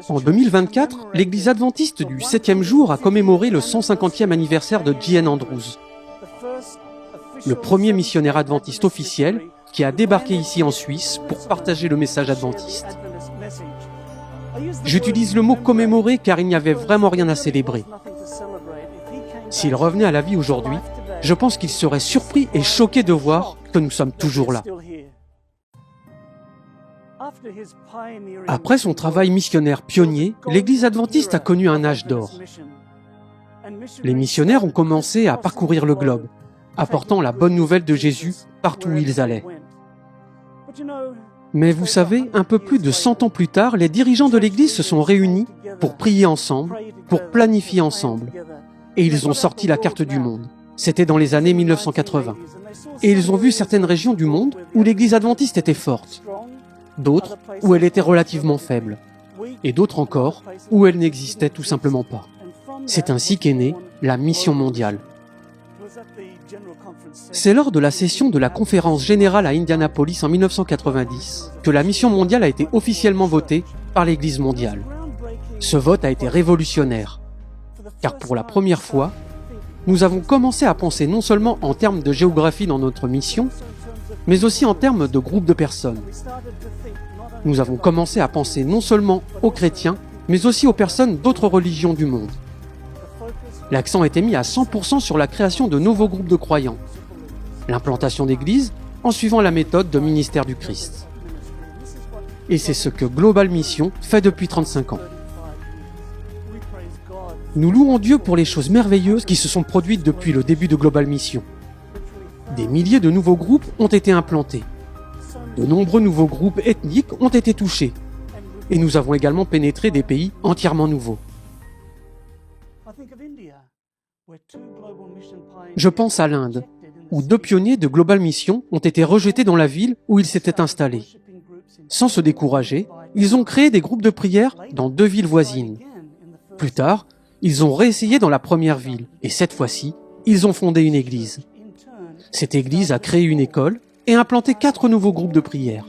En 2024, l'Église adventiste du 7e jour a commémoré le 150e anniversaire de J.N. Andrews, le premier missionnaire adventiste officiel qui a débarqué ici en Suisse pour partager le message adventiste. J'utilise le mot « commémorer » car il n'y avait vraiment rien à célébrer. S'il revenait à la vie aujourd'hui, je pense qu'il serait surpris et choqué de voir que nous sommes toujours là. Après son travail missionnaire pionnier, l'Église adventiste a connu un âge d'or. Les missionnaires ont commencé à parcourir le globe, apportant la bonne nouvelle de Jésus partout où ils allaient. Mais vous savez, un peu plus de 100 ans plus tard, les dirigeants de l'Église se sont réunis pour prier ensemble, pour planifier ensemble. Et ils ont sorti la carte du monde. C'était dans les années 1980. Et ils ont vu certaines régions du monde où l'Église adventiste était forte, d'autres où elle était relativement faible, et d'autres encore où elle n'existait tout simplement pas. C'est ainsi qu'est née la Mission mondiale. C'est lors de la session de la conférence générale à Indianapolis en 1990 que la Mission mondiale a été officiellement votée par l'Église mondiale. Ce vote a été révolutionnaire, car pour la première fois, nous avons commencé à penser non seulement en termes de géographie dans notre mission, mais aussi en termes de groupe de personnes. Nous avons commencé à penser non seulement aux chrétiens, mais aussi aux personnes d'autres religions du monde. L'accent était mis à 100% sur la création de nouveaux groupes de croyants, l'implantation d'églises en suivant la méthode de ministère du Christ. Et c'est ce que Global Mission fait depuis 35 ans. Nous louons Dieu pour les choses merveilleuses qui se sont produites depuis le début de Global Mission. Des milliers de nouveaux groupes ont été implantés. De nombreux nouveaux groupes ethniques ont été touchés. Et nous avons également pénétré des pays entièrement nouveaux. Je pense à l'Inde, où 2 pionniers de Global Mission ont été rejetés dans la ville où ils s'étaient installés. Sans se décourager, ils ont créé des groupes de prière dans 2 villes voisines. Plus tard, ils ont réessayé dans la première ville, et cette fois-ci, ils ont fondé une église. Cette église a créé une école et implanté 4 nouveaux groupes de prière.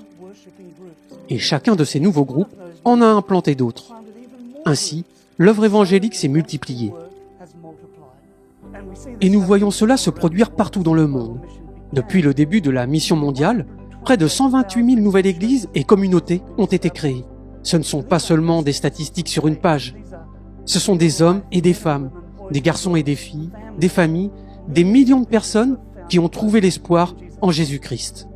Et chacun de ces nouveaux groupes en a implanté d'autres. Ainsi, l'œuvre évangélique s'est multipliée. Et nous voyons cela se produire partout dans le monde. Depuis le début de la mission mondiale, près de 128 000 nouvelles églises et communautés ont été créées. Ce ne sont pas seulement des statistiques sur une page. Ce sont des hommes et des femmes, des garçons et des filles, des familles, des millions de personnes qui ont trouvé l'espoir en Jésus-Christ.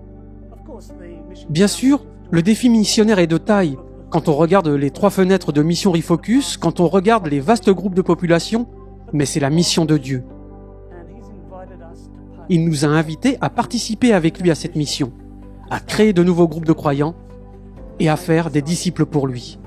Bien sûr, le défi missionnaire est de taille. Quand on regarde les 3 fenêtres de Mission Refocus, quand on regarde les vastes groupes de population, mais c'est la mission de Dieu. Il nous a invités à participer avec lui à cette mission, à créer de nouveaux groupes de croyants et à faire des disciples pour lui.